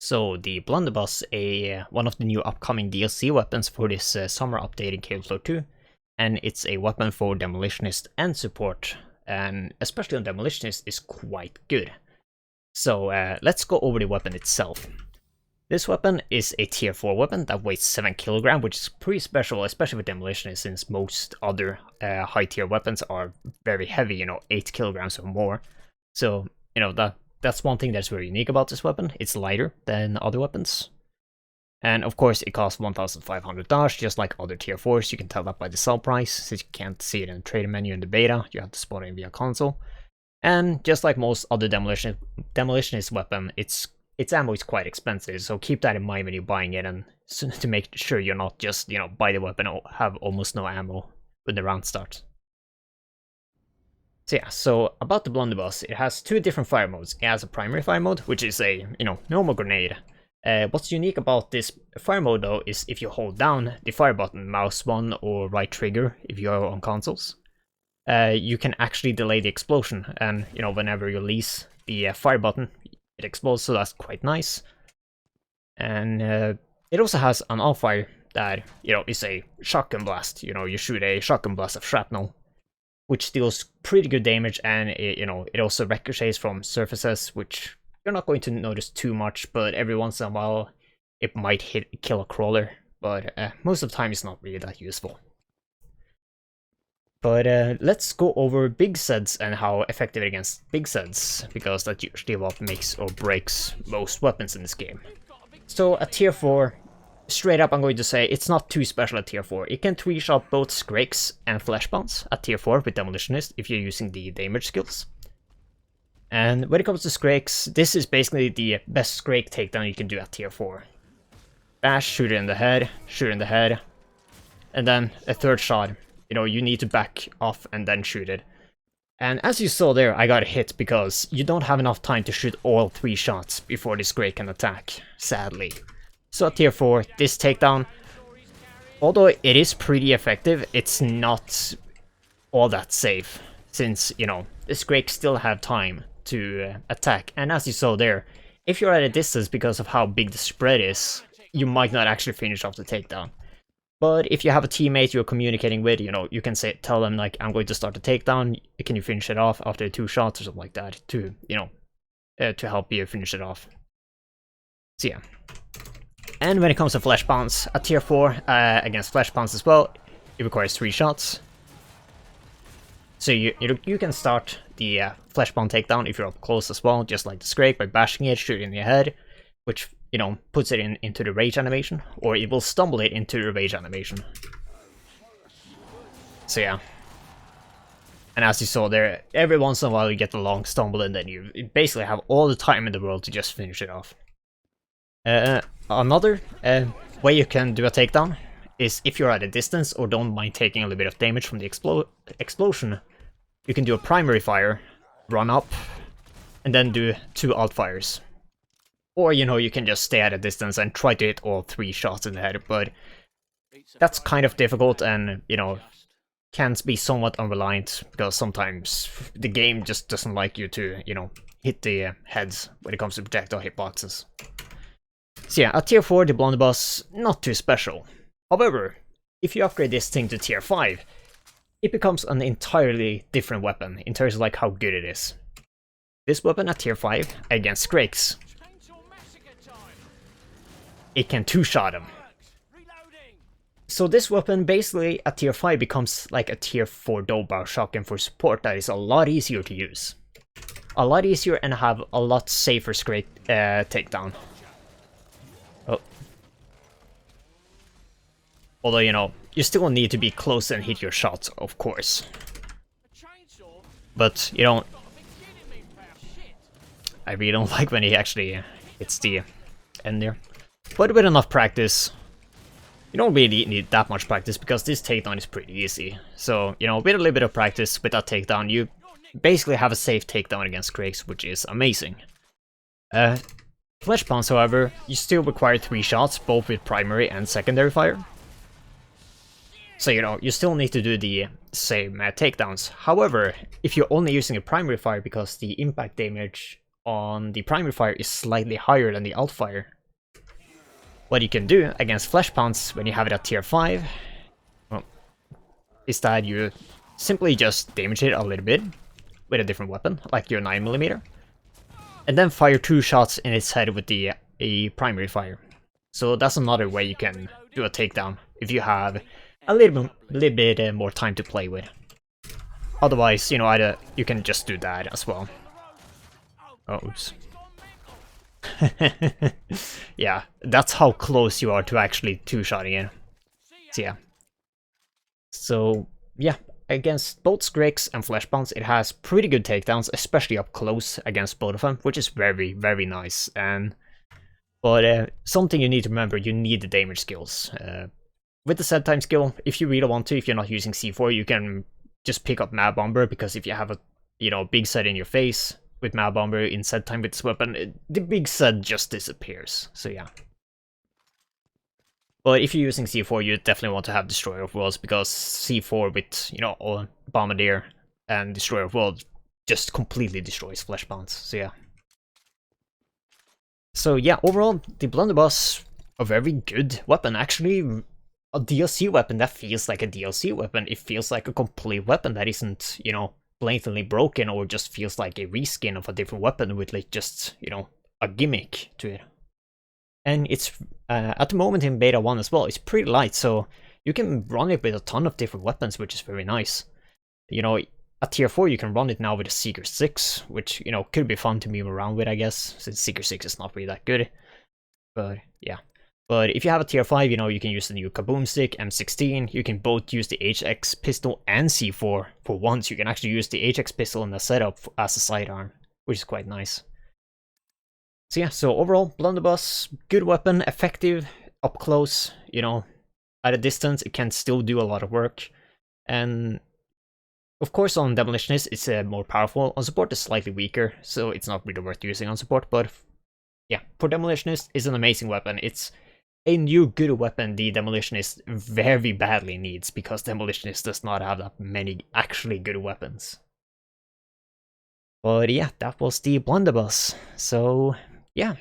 So the Blunderbuss, one of the new upcoming DLC weapons for this summer update in Perilous 2, and it's a weapon for Demolitionist and support, and especially on Demolitionist is quite good. So let's go over the weapon itself. This weapon is a tier 4 weapon that weighs 7 kg, which is pretty special, especially with Demolitionist, since most other high tier weapons are very heavy, 8 kilograms or more. So, that's one thing that's very unique about this weapon. It's lighter than other weapons. And of course it costs 1,500 Dash, just like other tier 4s. You can tell that by the sell price, since you can't see it in the trading menu in the beta. You have to spot it via console. And just like most other Demolitionist weapon, its ammo is quite expensive, so keep that in mind when you're buying it, and to make sure you're not just, buy the weapon and have almost no ammo when the round starts. So yeah, so about the Blunderbuss, it has two different fire modes. It has a primary fire mode, which is a, normal grenade. What's unique about this fire mode though is if you hold down the fire button, mouse 1 or right trigger if you are on consoles, you can actually delay the explosion, and whenever you release the fire button, it explodes, so that's quite nice. And it also has an all-fire that, is a shotgun blast. You shoot a shotgun blast of shrapnel, which deals pretty good damage, and it also ricochets from surfaces, which you're not going to notice too much, but every once in a while it might kill a crawler, but most of the time it's not really that useful. But let's go over big Zeds and how effective it against big Zeds, because that's usually what makes or breaks most weapons in this game. So at tier 4, straight up I'm going to say it's not too special at tier 4. It can 3-shot both Scrakes and Flesh Bounce at tier 4 with Demolitionist if you're using the damage skills. And when it comes to Scrakes, this is basically the best Scrake takedown you can do at tier 4. Bash, shoot it in the head, and then a third shot. You need to back off and then shoot it. And as you saw there, I got hit because you don't have enough time to shoot all 3 shots before this Scrake can attack, sadly. So at tier 4, this takedown, although it is pretty effective, it's not all that safe, since, the Scrake still have time to attack. And as you saw there, if you're at a distance because of how big the spread is, you might not actually finish off the takedown. But if you have a teammate you're communicating with, you can tell them, like, I'm going to start the takedown, can you finish it off after 2 shots or something like that, to, to help you finish it off. So yeah. And when it comes to Flesh Bounce, at tier 4, against Flesh Bounce as well, it requires 3 shots. So you can start the Flesh Bounce takedown if you're up close as well, just like the Scrake, by bashing it, shooting in the head, which, puts it into the rage animation, or it will stumble it into the rage animation. So yeah. And as you saw there, every once in a while you get the long stumble, and then you basically have all the time in the world to just finish it off. Another way you can do a takedown is if you're at a distance or don't mind taking a little bit of damage from the explosion, you can do a primary fire, run up, and then do 2 alt fires. Or, you can just stay at a distance and try to hit all 3 shots in the head, but that's kind of difficult and, can be somewhat unreliant, because sometimes the game just doesn't like you to, hit the heads when it comes to projectile hitboxes. So yeah, at tier 4, the Blunderbuss, not too special. However, if you upgrade this thing to tier 5, it becomes an entirely different weapon in terms of like how good it is. This weapon at tier 5 against Scrakes, it can 2-shot him. So this weapon basically at tier 5 becomes like a tier 4 double shotgun for support that is a lot easier to use. A lot easier and have a lot safer Scrake takedown. Oh. Although, you still need to be close and hit your shots, of course. But, I really don't like when he actually hits the end there. But with enough practice, you don't really need that much practice, because this takedown is pretty easy. So, with a little bit of practice with that takedown, you basically have a safe takedown against Scrakes, which is amazing. Flesh Bounce, however, you still require 3 shots, both with primary and secondary fire. So, you still need to do the same takedowns. However, if you're only using a primary fire because the impact damage on the primary fire is slightly higher than the alt fire, What you can do against Flesh Pounce when you have it at tier 5, well, is that you simply just damage it a little bit with a different weapon, like your 9mm, and then fire 2 shots in its head with the a primary fire. So that's another way you can do a takedown if you have a little bit more time to play with. Otherwise, you know, either you can just do that as well. Oh, oops. Yeah, that's how close you are to actually two-shotting it. So yeah. So yeah, against both Grix and Flesh Bounce, it has pretty good takedowns, especially up close against both of them, which is very, very nice. But something you need to remember, you need the damage skills. With the set time skill, if you really want to, if you're not using C4, you can just pick up Mad Bomber, because if you have a, you know, big set in your face with Mad Bomber in set time with this weapon, the big set just disappears. So yeah. But if you're using C4, you definitely want to have Destroyer of Worlds, because C4 with, you know, Bombardier and Destroyer of Worlds just completely destroys Flesh Bounce. So yeah. So yeah, overall, the Blunderbuss, a very good weapon. Actually, a DLC weapon that feels like a DLC weapon. It feels like a complete weapon that isn't, you know, blatantly broken, or just feels like a reskin of a different weapon with like just, you know, a gimmick to it. And it's, at the moment in Beta 1 as well, it's pretty light, so you can run it with a ton of different weapons, which is very nice. You know, at tier 4 you can run it now with a Seeker 6, which, you know, could be fun to move around with, I guess, since Seeker 6 is not really that good. But yeah. But if you have a tier 5, you know, you can use the new Kaboom Stick, M16, you can both use the HX pistol and C4 for once. You can actually use the HX pistol in the setup as a sidearm, which is quite nice. So yeah, so overall, Blunderbuss, good weapon, effective, up close, you know, at a distance it can still do a lot of work. And of course on Demolitionist it's more powerful, on support it's slightly weaker, so it's not really worth using on support, but yeah, for Demolitionist it's an amazing weapon. It's a new good weapon the Demolitionist very badly needs, because Demolitionist does not have that many actually good weapons. But yeah, that was the Blunderbuss. So yeah.